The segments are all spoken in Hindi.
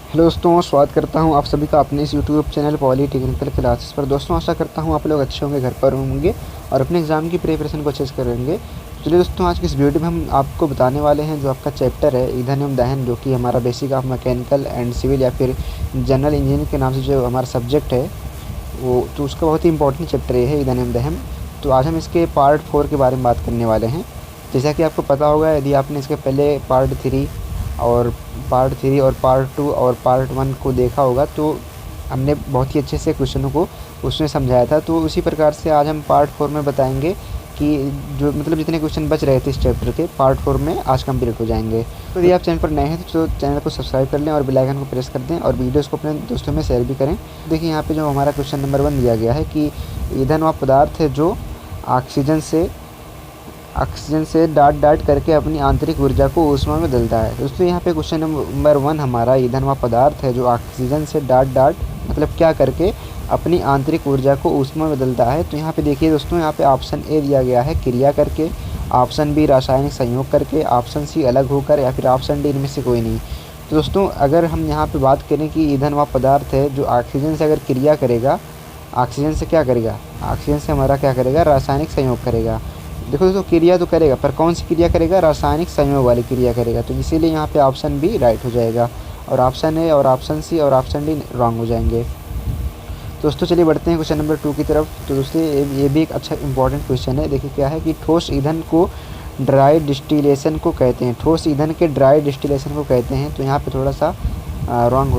हेलो दोस्तों, स्वागत करता हूं आप सभी का अपने इस YouTube channel poly technical classes पर। दोस्तों, आशा करता हूं आप लोग अच्छे होंगे, घर पर होंगे और अपने एग्ज़ाम की प्रिपरेशन को अच्छे से करेंगे। चलिए दोस्तों, आज की इस वीडियो में हम आपको बताने वाले हैं जो आपका चैप्टर है ईंधन एवं दहन, जो कि हमारा basic of mechanical and civil या फिर जनरल इंजीनियरिंग के नाम से जो हमारा सब्जेक्ट है वो, तो उसका बहुत ही इंपॉर्टेंट चैप्टर ये है, ईंधन एवं दहन। तो आज हम इसके पार्ट 4 के बारे में बात करने वाले हैं। जैसा कि आपको पता होगा, यदि आपने इसके पहले पार्ट 3 और पार्ट 2 और पार्ट 1 को देखा होगा, तो हमने बहुत ही अच्छे से क्वेश्चनों को उसमें समझाया था। तो उसी प्रकार से आज हम पार्ट 4 में बताएंगे कि जो मतलब जितने क्वेश्चन बच रहे थे इस चैप्टर के, पार्ट 4 में आज कंप्लीट हो जाएंगे। तो यदि आप चैनल पर नए हैं तो चैनल को सब्सक्राइब कर लें और बेल आइकन को प्रेस कर दें और वीडियोस को अपने दोस्तों में शेयर भी करें। देखिए, यहाँ पे जो हमारा क्वेश्चन नंबर 1 दिया गया है कि ईंधन वह पदार्थ है जो ऑक्सीजन से डाट करके अपनी आंतरिक ऊर्जा को ऊष्मा में बदलता है। दोस्तों, यहाँ पे क्वेश्चन नंबर 1 हमारा ईंधन वह पदार्थ है जो ऑक्सीजन से डाट मतलब क्या करके अपनी आंतरिक ऊर्जा को ऊष्मा में बदलता है। तो यहाँ पे देखिए दोस्तों, यहाँ पे ऑप्शन ए दिया गया है क्रिया करके, ऑप्शन बी रासायनिक संयोग करके, ऑप्शन सी अलग होकर, या फिर ऑप्शन डी इनमें से कोई नहीं। तो दोस्तों, अगर हम यहाँ पे बात करें कि ईंधन वह पदार्थ है जो ऑक्सीजन से अगर क्रिया करेगा, ऑक्सीजन से क्या करेगा, ऑक्सीजन से हमारा क्या करेगा, रासायनिक संयोग करेगा। देखो दोस्तों, क्रिया तो करेगा, पर कौन सी क्रिया करेगा, रासायनिक संयोग वाली क्रिया करेगा। तो इसीलिए यहाँ पे ऑप्शन बी राइट हो जाएगा और ऑप्शन ए और ऑप्शन सी और ऑप्शन डी रॉन्ग हो जाएंगे। दोस्तों, चलिए बढ़ते हैं क्वेश्चन नंबर 2 की तरफ। तो दोस्तों, ये भी एक अच्छा इंपॉर्टेंट क्वेश्चन है। देखिए क्या है कि ठोस ईंधन को ड्राई डिस्टिलेशन को कहते हैं, ठोस ईंधन के ड्राई डिस्टिलेशन को कहते हैं। तो यहाँ पे थोड़ा सा रॉन्ग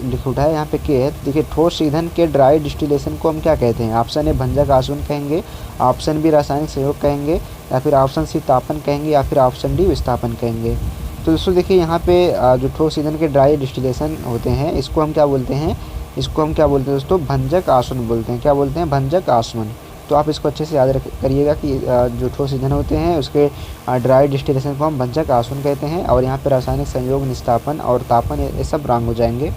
लिख उठा है, यहाँ पे के है। देखिए, ठोस ईंधन के ड्राई डिस्टिलेशन को हम क्या कहते हैं। ऑप्शन ए भंजक आसवन कहेंगे, ऑप्शन बी रासायनिक संयोग कहेंगे, या फिर ऑप्शन सी तापन कहेंगे, या फिर ऑप्शन डी विस्थापन कहेंगे। तो दोस्तों देखिए, यहाँ पे जो ठोस ईंधन के ड्राई डिस्टिलेशन होते हैं, इसको हम क्या बोलते हैं, दोस्तों, भंजक आसवन बोलते हैं। क्या बोलते हैं, भंजक आसवन। तो आप इसको अच्छे से याद करिएगा कि जो ठोस ईंधन होते हैं उसके ड्राई डिस्टिलेशन को हम भंजक आसवन कहते हैं, और यहाँ पे रासायनिक संयोग, निस्तापन और तापन ये सब रंग हो जाएंगे।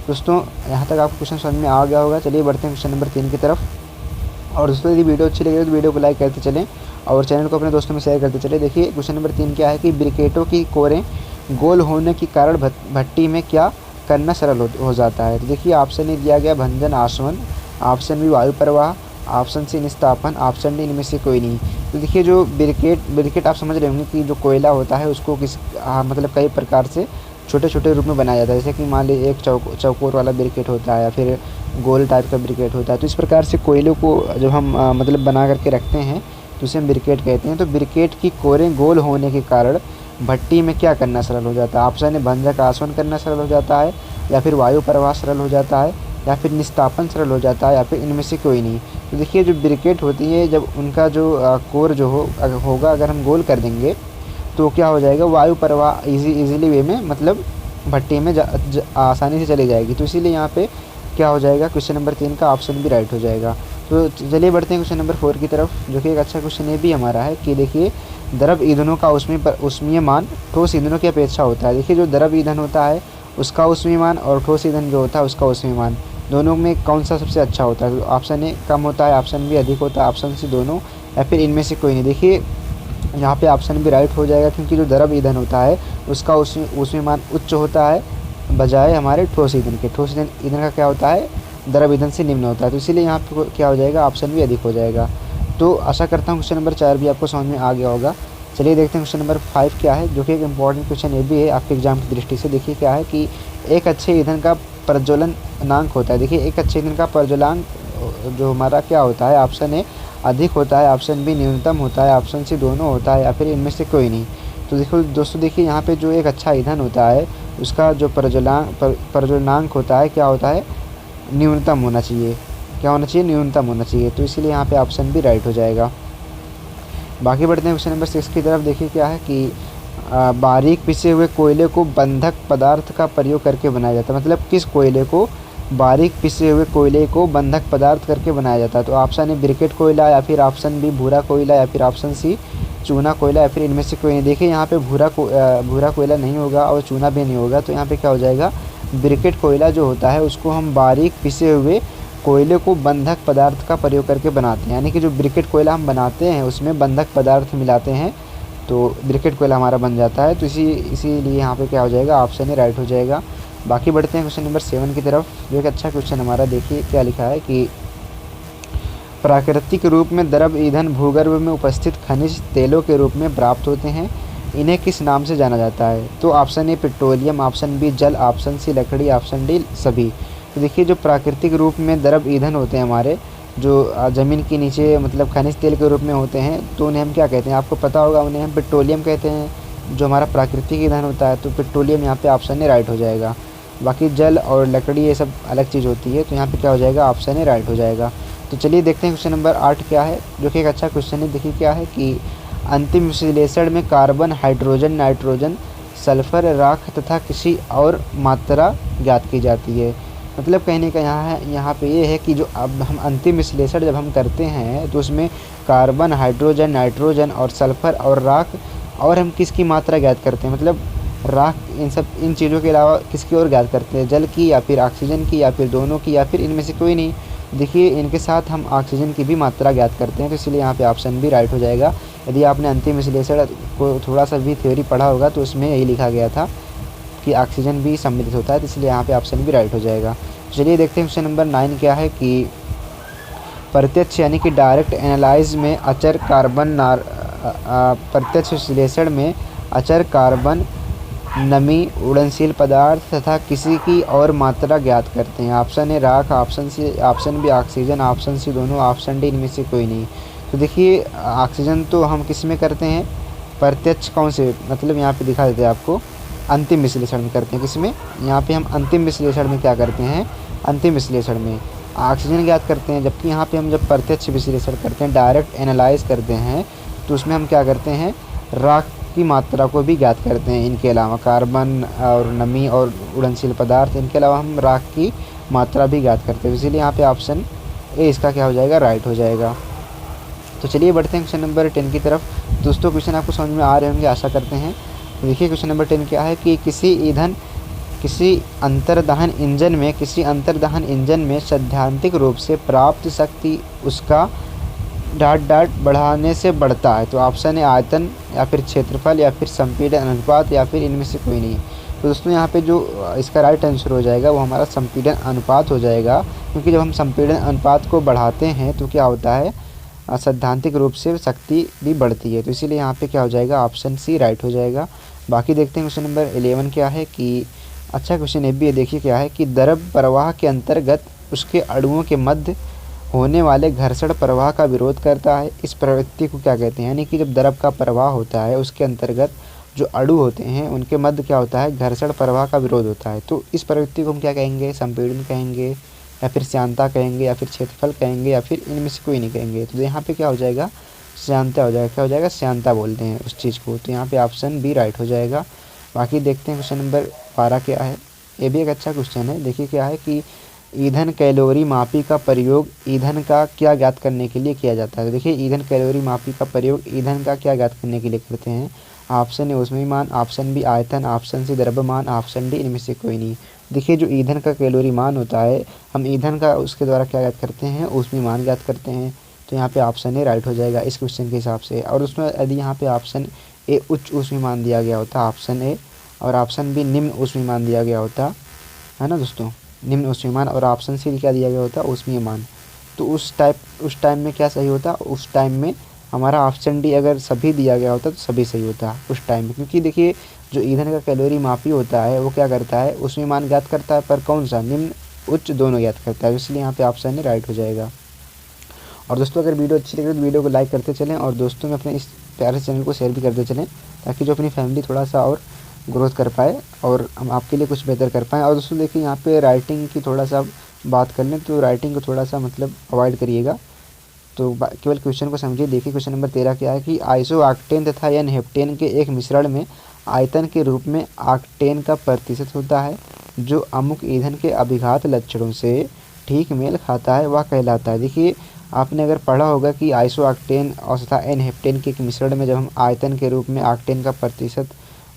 दोस्तों, यहाँ तक आपको क्वेश्चन समझ में आ गया होगा। चलिए बढ़ते हैं क्वेश्चन नंबर 3 की तरफ। और दोस्तों, यदि वीडियो अच्छी लगे तो वीडियो को लाइक करते चलें और चैनल को अपने दोस्तों में शेयर करते चलें। देखिए, क्वेश्चन नंबर 3 क्या है कि ब्रिकेटों की कोरें गोल होने के कारण भट्टी में क्या करना सरल हो जाता है। तो देखिए, ऑप्शन ए दिया गया भंजन आसवन, ऑप्शन बी वायु प्रवाह, ऑप्शन सी निस्तापन, ऑप्शन डी इनमें से कोई नहीं। तो देखिए, जो ब्रिकेट आप समझ रहे होंगे कि जो कोयला होता है उसको मतलब कई प्रकार से छोटे छोटे रूप में बनाया जाता है। जैसे कि मान लीजिए एक चौकोर वाला ब्रिकेट होता है या फिर गोल टाइप का ब्रिकेट होता है। तो इस प्रकार से कोयले को जब हम मतलब बना करके रखते हैं तो उसे हम ब्रिकेट कहते हैं। तो ब्रिकेट की कोरें गोल होने के कारण भट्टी में क्या करना सरल हो जाता है। ऑप्शन ए भंजक आसवन करना सरल हो जाता है, या फिर वायु प्रवाह सरल हो जाता है, या फिर निस्तापन सरल हो जाता है, या फिर इनमें से कोई नहीं। तो देखिए, जो ब्रिकेट होती है, जब उनका जो कोर जो होगा अगर हम गोल कर देंगे तो क्या हो जाएगा, वायु प्रवाह इजीली वे में मतलब भट्टी में आसानी से चली जाएगी। तो इसीलिए यहाँ पे क्या हो जाएगा, क्वेश्चन नंबर 3 का ऑप्शन भी राइट हो जाएगा। तो चलिए बढ़ते हैं क्वेश्चन नंबर 4 की तरफ, जो कि एक अच्छा क्वेश्चन ये भी हमारा है कि देखिए, द्रव ईंधनों का ऊष्मीय मान ठोस ईंधनों की अपेक्षा होता है। देखिए, जो द्रव ईंधन होता है उसका ऊष्मीय मान और ठोस ईंधन जो होता है उसका ऊष्मीय मान, दोनों में कौन सा सबसे अच्छा होता है। तो ऑप्शन ए कम होता है, ऑप्शन बी अधिक होता है, ऑप्शन सी दोनों, या फिर इनमें से कोई नहीं। देखिए, यहाँ पे ऑप्शन बी राइट हो जाएगा, क्योंकि जो द्रव ईंधन होता है उसका ऊष्मीय मान उच्च होता है बजाय हमारे ठोस ईंधन के। ठोस ईंधन का क्या होता है, द्रव ईंधन से निम्न होता है। तो इसीलिए यहाँ पे क्या हो जाएगा, ऑप्शन बी अधिक हो जाएगा। तो आशा करता हूँ क्वेश्चन नंबर 4 भी आपको समझ में आ गया होगा। चलिए देखते हैं क्वेश्चन नंबर 5 क्या है, जो कि एक इंपॉर्टेंट क्वेश्चन ये भी है आपके एग्जाम की दृष्टि से। देखिए क्या है कि एक अच्छे ईंधन का प्रज्वलनांक होता है। देखिए, एक अच्छे ईंधन का प्रज्वलनांक जो हमारा क्या होता है, ऑप्शन ए अधिक होता है, ऑप्शन बी न्यूनतम होता है, ऑप्शन सी दोनों होता है, या फिर इनमें से कोई नहीं। तो देखो दोस्तों, देखिए यहाँ पे जो एक अच्छा ईंधन होता है उसका जो प्रज्वलनांक होता है क्या होता है, न्यूनतम होना चाहिए। क्या होना चाहिए, न्यूनतम होना चाहिए। तो इसीलिए यहाँ पे ऑप्शन बी राइट हो जाएगा। बाकी बढ़ते हैं क्वेश्चन नंबर 6 की तरफ। देखिए क्या है कि बारीक पिसे हुए कोयले को बंधक पदार्थ का प्रयोग करके बनाया जाता है। मतलब किस कोयले को, बारीक पिसे हुए कोयले को बंधक पदार्थ करके बनाया जाता है। तो ऑप्शन ए ब्रिकेट कोयला, या फिर ऑप्शन बी भूरा कोयला, या फिर ऑप्शन सी चूना कोयला, या फिर इनमें से कोई नहीं। देखिए, यहाँ पे भूरा कोयला नहीं होगा और चूना भी नहीं होगा। तो यहाँ पे क्या हो जाएगा, ब्रिकेट कोयला जो होता है उसको हम बारीक पिसे हुए कोयले को बंधक पदार्थ का प्रयोग करके बनाते हैं। यानी कि जो ब्रिकेट कोयला हम बनाते हैं उसमें बंधक पदार्थ मिलाते हैं तो ब्रिकेट कोयला हमारा बन जाता है। तो इसीलिए यहाँ पे क्या हो जाएगा, ऑप्शन ए राइट हो जाएगा। बाकी बढ़ते हैं क्वेश्चन नंबर 7 की तरफ, जो एक अच्छा क्वेश्चन हमारा। देखिए क्या लिखा है कि प्राकृतिक रूप में द्रव ईंधन भूगर्भ में उपस्थित खनिज तेलों के रूप में प्राप्त होते हैं, इन्हें किस नाम से जाना जाता है? तो option A petroleum, option B जल, ऑप्शन सी लकड़ी, ऑप्शन डी सभी। तो देखिए जो प्राकृतिक रूप में द्रव ईंधन होते हैं हमारे, जो ज़मीन के नीचे मतलब खनिज तेल के रूप में होते हैं, तो उन्हें हम क्या कहते हैं? आपको पता होगा, उन्हें हम पेट्रोलियम कहते हैं, जो हमारा प्राकृतिक ईंधन होता है। तो पेट्रोलियम यहाँ पे ऑप्शन ए राइट हो जाएगा। बाकी जल और लकड़ी ये सब अलग चीज़ होती है, तो यहाँ पे क्या हो जाएगा? ऑप्शन ए राइट हो जाएगा। तो चलिए देखते हैं क्वेश्चन नंबर 8 क्या है, जो कि एक अच्छा क्वेश्चन है। देखिए क्या है कि अंतिम विश्लेषण में कार्बन, हाइड्रोजन, नाइट्रोजन, सल्फर, राख तथा किसी और मात्रा ज्ञात की जाती है। मतलब कहने का यहाँ पे ये है कि जो अब हम अंतिम विश्लेषण जब हम करते हैं, तो उसमें कार्बन, हाइड्रोजन, नाइट्रोजन और सल्फर और राख, और हम किसकी मात्रा ज्ञात करते हैं? मतलब राख, इन चीज़ों के अलावा किसकी और ज्ञात करते हैं? जल की, या फिर ऑक्सीजन की, या फिर दोनों की, या फिर इनमें से कोई नहीं। देखिए इनके साथ हम ऑक्सीजन की भी मात्रा ज्ञात करते हैं, तो इसलिए यहाँ पे ऑप्शन भी राइट हो जाएगा। यदि आपने अंतिम विश्लेषण को थोड़ा सा भी थ्योरी पढ़ा होगा, तो उसमें यही लिखा गया था कि ऑक्सीजन भी सम्मिलित होता है, तो इसलिए यहाँ पे ऑप्शन भी राइट हो जाएगा। चलिए देखते हैं क्वेश्चन नंबर 9 क्या है कि प्रत्यक्ष यानी कि डायरेक्ट एनालाइज में अचर कार्बन प्रत्यक्ष विश्लेषण में अचर कार्बन, नमी, उड़नशील पदार्थ तथा किसी की और मात्रा ज्ञात करते हैं। ऑप्शन ए राख, option B oxygen, option C दोनों, ऑप्शन डी इनमें से कोई नहीं। तो देखिए ऑक्सीजन तो हम किस में करते हैं? प्रत्यक्ष कौन से, मतलब यहाँ पे दिखा देते हैं आपको, अंतिम विश्लेषण में करते हैं। किसमें? यहाँ पे हम अंतिम विश्लेषण में क्या करते हैं? अंतिम विश्लेषण में ऑक्सीजन ज्ञात करते हैं। जबकि यहाँ पे हम जब प्रत्यक्ष विश्लेषण करते हैं, डायरेक्ट एनालाइज करते हैं, तो उसमें हम क्या करते हैं? राख की मात्रा को भी ज्ञात करते हैं। इनके अलावा कार्बन और नमी और उड़नशील पदार्थ, इनके अलावा हम राख की मात्रा भी ज्ञात करते हैं। इसीलिए यहाँ पे ऑप्शन ए इसका क्या हो जाएगा? राइट हो जाएगा। तो चलिए बढ़ते हैं क्वेश्चन नंबर 10 की तरफ। दोस्तों क्वेश्चन आपको समझ में आ रहे होंगे, आशा करते हैं। तो देखिए क्वेश्चन नंबर 10 क्या है कि किसी अंतर्दहन इंजन में सैद्धांतिक रूप से प्राप्त शक्ति उसका डाट बढ़ाने से बढ़ता है। तो ऑप्शन है आयतन, या फिर क्षेत्रफल, या फिर संपीड़न अनुपात, या फिर इनमें से कोई नहीं। तो दोस्तों यहाँ पे जो इसका राइट आंसर हो जाएगा वो हमारा संपीड़न अनुपात हो जाएगा, क्योंकि जब हम संपीड़न अनुपात को बढ़ाते हैं तो क्या होता है? सैद्धांतिक रूप से शक्ति भी बढ़ती है। तो इसीलिए यहाँ पे क्या हो जाएगा? ऑप्शन सी राइट हो जाएगा। बाकी देखते हैं क्वेश्चन नंबर 11 क्या है कि अच्छा क्वेश्चन ये भी है। देखिए क्या है कि द्रव प्रवाह के अंतर्गत उसके अणुओं के मध्य होने वाले घर्षण प्रवाह का विरोध करता है। इस प्रवृत्ति को क्या कहते हैं? यानी कि जब द्रव का प्रवाह होता है, उसके अंतर्गत जो अणु होते हैं उनके मध्य क्या होता है? घर्षण प्रवाह का विरोध होता है। तो इस प्रवृत्ति को हम क्या कहेंगे? संपीड़न कहेंगे, या फिर श्यानता कहेंगे, या फिर क्षेत्रफल कहेंगे, या फिर इनमें से कोई नहीं कहेंगे। तो यहाँ पे क्या हो जाएगा? श्यानता हो जाएगा। क्या हो जाएगा? श्यानता बोलते हैं उस चीज़ को। तो यहाँ पे ऑप्शन बी राइट हो जाएगा। बाकी देखते हैं क्वेश्चन नंबर 12 क्या है। ये भी एक अच्छा क्वेश्चन है। देखिए क्या है कि ईंधन कैलोरी मापी का प्रयोग ईंधन का क्या ज्ञात करने के लिए किया जाता है? देखिए ईंधन कैलोरी मापी का प्रयोग ईंधन का क्या ज्ञात करने के लिए करते हैं? ऑप्शन ए ऊष्मीमान, ऑप्शन बी आयतन, ऑप्शन सी द्रव्यमान, ऑप्शन डी इनमें से कोई नहीं। देखिए जो ईंधन का कैलोरी मान होता है, हम ईंधन का उसके द्वारा क्या ज्ञात करते हैं? ऊष्मीमान ज्ञात करते हैं। तो यहाँ पे ऑप्शन ए राइट हो जाएगा इस क्वेश्चन के हिसाब से। और उसमें यदि यहाँ पे ऑप्शन ए उच्च ऊष्मीमान दिया गया होता, ऑप्शन ए, और ऑप्शन बी निम्न ऊष्मीमान दिया गया होता है ना दोस्तों, निम्न ऊष्मीमान, और ऑप्शन सी क्या दिया गया होता? ऊष्मीयमान, तो उस टाइम में क्या सही होता? उस टाइम में हमारा ऑप्शन डी अगर सभी दिया गया होता तो सभी सही होता उस टाइम में। क्योंकि देखिए जो ईंधन का कैलोरी मापी होता है वो क्या करता है? ऊष्मीयमान ज्ञात करता है, पर कौन सा? निम्न उच्च दोनों ज्ञात करता है। इसलिए यहाँ पे ऑप्शन ए राइट हो जाएगा। और दोस्तों अगर वीडियो अच्छी लगे तो वीडियो को लाइक करते चलें, और दोस्तों में अपने इस प्यारे चैनल को शेयर भी करते चलें, ताकि जो अपनी फैमिली थोड़ा सा और ग्रोथ कर पाए और हम आपके लिए कुछ बेहतर कर पाएँ। और दोस्तों देखिए यहाँ पे राइटिंग की थोड़ा सा बात कर लें, तो राइटिंग को थोड़ा सा मतलब अवॉइड करिएगा, तो केवल क्वेश्चन को समझिए। देखिए क्वेश्चन नंबर 13 क्या है कि आइसोऑक्टेन तथा एन हेप्टेन के एक मिश्रण में आयतन के रूप में ऑक्टेन का प्रतिशत होता है, जो अमुक ईंधन के अभिघात लक्षणों से ठीक मेल खाता है, वह कहलाता है। देखिए आपने अगर पढ़ा होगा कि आइसोऑक्टेन और तथा एन हेप्टेन के एक मिश्रण में जब हम आयतन के रूप में ऑक्टेन का प्रतिशत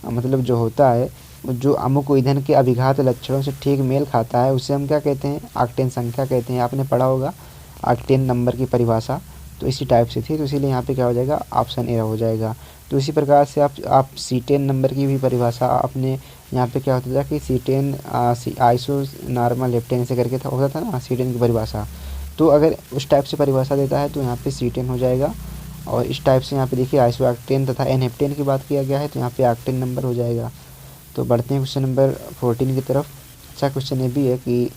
मतलब जो होता है, जो अमुक ईंधन के अभिघात लक्षणों से ठीक मेल खाता है, उसे हम क्या कहते हैं? ऑक्टेन संख्या कहते हैं। आपने पढ़ा होगा ऑक्टेन नंबर की परिभाषा, तो इसी टाइप से थी, तो इसीलिए यहाँ पे क्या हो जाएगा? ऑप्शन ए हो जाएगा। तो इसी प्रकार से आप C10 नंबर की भी परिभाषा आपने यहाँ पे क्या होता था कि C10 आइसो नॉर्मल हेप्टेन से करके था, होता था ना C10 की परिभाषा। तो अगर उस टाइप से परिभाषा देता है तो यहाँ पे C10 हो जाएगा। और इस टाइप से यहाँ पे देखिए आइसो ऑक्टेन तथा एन हेप्टेन की बात किया गया है तो यहाँ पे ऑक्टेन नंबर हो जाएगा। तो बढ़ते हैं क्वेश्चन नंबर 14 की तरफ। अच्छा क्वेश्चन ये भी है कि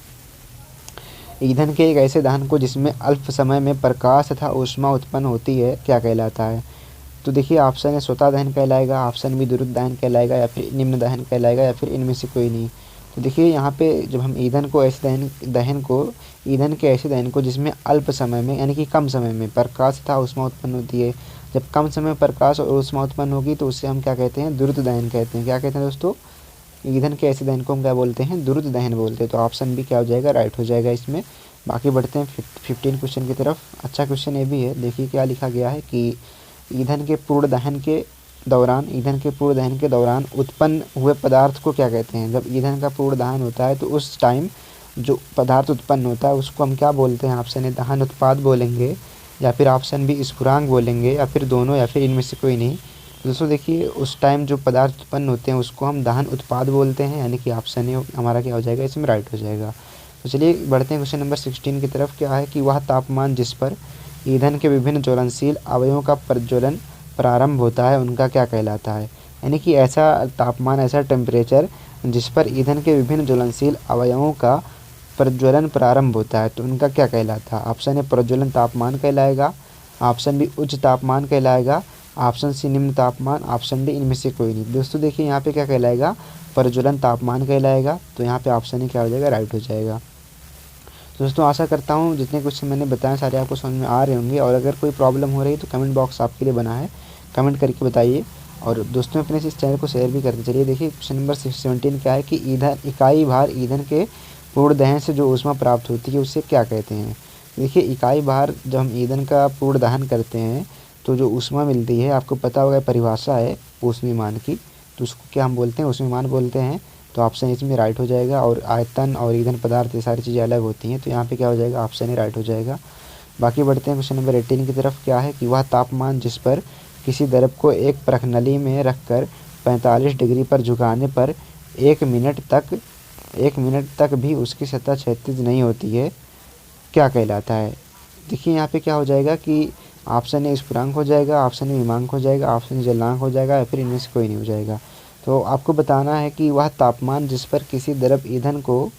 ईंधन के एक ऐसे दहन को जिसमें अल्प समय में प्रकाश तथा ऊष्मा उत्पन्न होती है क्या कहलाता है। तो देखिए ऑप्शन है स्वतः दहन कहलाएगा, ऑप्शन बी द्रुत दहन कहलाएगा, या फिर निम्न दहन कहलाएगा, या फिर इनमें से कोई नहीं। तो देखिए यहाँ पे जब हम ईंधन के ऐसे दहन को जिसमें अल्प समय में यानी कि कम समय में प्रकाश तथा ऊष्मा उत्पन्न होती है, जब कम समय में प्रकाश और ऊष्मा उत्पन्न होगी तो उससे हम क्या कहते हैं, द्रुत दहन कहते हैं। क्या कहते हैं दोस्तों, ईंधन के ऐसे दहन को हम क्या बोलते हैं, द्रुत दहन बोलते हैं। तो ऑप्शन बी क्या हो जाएगा, राइट हो जाएगा इसमें। बाकी बढ़ते हैं 15 क्वेश्चन की तरफ। अच्छा क्वेश्चन ये भी है, देखिए क्या लिखा गया है कि ईंधन के पूर्ण दहन के दौरान उत्पन्न हुए पदार्थ को क्या कहते हैं। जब ईंधन का पूर्ण दहन होता है तो उस टाइम जो पदार्थ उत्पन्न होता है उसको हम क्या बोलते हैं। ऑप्शन ए दहन उत्पाद बोलेंगे, या फिर ऑप्शन बी स्फुरांक बोलेंगे, या फिर दोनों, या फिर इनमें से कोई नहीं। दोस्तों देखिए उस टाइम जो पदार्थ उत्पन्न होते हैं उसको हम दहन उत्पाद बोलते हैं, यानी कि ऑप्शन ए हमारा क्या हो जाएगा, इसमें राइट हो जाएगा। तो चलिए बढ़ते हैं क्वेश्चन नंबर 16 की तरफ। क्या है कि वह तापमान जिस पर ईंधन के विभिन्न ज्वलनशील अवयवों का प्रज्वलन प्रारंभ होता है उनका क्या कहलाता है। यानी कि ऐसा तापमान, ऐसा टेम्परेचर जिस पर ईंधन के विभिन्न ज्वलनशील अवयवों का प्रज्वलन प्रारंभ होता है तो उनका क्या कहलाता है। ऑप्शन ए प्रज्वलन तापमान कहलाएगा, ऑप्शन बी उच्च तापमान कहलाएगा, ऑप्शन सी निम्न तापमान, ऑप्शन डी इनमें से कोई नहीं। दोस्तों देखिए यहाँ पे क्या कहलाएगा, प्रज्वलन तापमान कहलाएगा। तो यहाँ पे ऑप्शन ही क्या हो जाएगा, राइट हो जाएगा। तो दोस्तों आशा करता हूँ जितने क्वेश्चन मैंने बताए सारे आपको समझ में आ रहे होंगे, और अगर कोई प्रॉब्लम हो रही है तो कमेंट बॉक्स आपके लिए बना है, कमेंट करके बताइए। और दोस्तों अपने इस चैनल को शेयर भी करते चलिए। देखिए क्वेश्चन नंबर 17 क्या है कि इकाई भार ईंधन के पूर्ण दहन से जो ऊष्मा प्राप्त होती है उसे क्या कहते हैं। देखिए इकाई भार जब हम ईंधन का पूर्ण दहन करते हैं तो जो ऊष्मा मिलती है, आपको पता होगा परिभाषा है ऊष्मीमान की, तो उसको क्या हम बोलते हैं, ऊष्मीमान बोलते हैं। तो ऑप्शन इसमें राइट हो जाएगा। और आयतन और ईंधन पदार्थ ये सारी चीज़ें अलग होती हैं, तो यहाँ पे क्या हो जाएगा, ऑप्शन ही राइट हो जाएगा। बाकी बढ़ते हैं क्वेश्चन नंबर 18 की तरफ। क्या है कि वह तापमान जिस पर किसी द्रव को एक प्रखनली में रखकर 45 डिग्री पर झुकाने पर 1 मिनट तक भी उसकी सतह क्षैतिज नहीं होती है क्या कहलाता है। देखिए यहाँ पे क्या हो जाएगा कि ऑप्शन ए स्फुरांक हो जाएगा, ऑप्शन ए हिमांक हो जाएगा, ऑप्शन ए जलांक हो जाएगा, या फिर इनमें से कोई नहीं हो जाएगा। तो आपको बताना है कि वह तापमान जिस पर किसी द्रव ईंधन को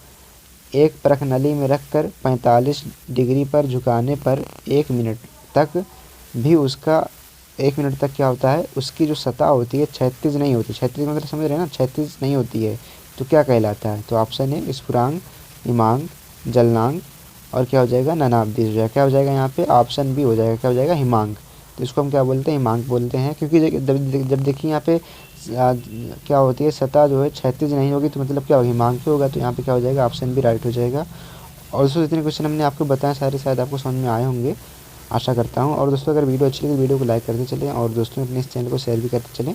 एक प्रखनली में रखकर 45 डिग्री पर झुकाने पर 1 मिनट तक भी उसका 1 मिनट तक क्या होता है, उसकी जो सतह होती है क्षैतिज नहीं होती। क्षैतिज मतलब समझ रहे हैं ना, क्षैतिज नहीं होती है तो क्या कहलाता है। तो ऑप्शन है स्फुरांक, हिमांक, जलनांक, और क्या हो जाएगा, ननाब्दी हो जाएगा। क्या हो जाएगा यहाँ पे, ऑप्शन बी हो जाएगा, क्या हो जाएगा, हिमांक। तो इसको हम क्या बोलते हैं, हिमांक बोलते हैं। क्योंकि जब देखिए यहाँ पे क्या होती है, सतह जो है क्षैतिज नहीं होगी तो मतलब क्या होगा, हिमांक होगा। तो यहाँ पे क्या हो जाएगा, ऑप्शन बी राइट हो जाएगा। और दोस्तों जितने क्वेश्चन हमने आपको बताए सारे शायद आपको समझ में आए होंगे, आशा करता हूँ। और दोस्तों अगर वीडियो अच्छी लगी तो वीडियो को लाइक करते चलें, और दोस्तों अपने इस चैनल को शेयर भी करते चलें।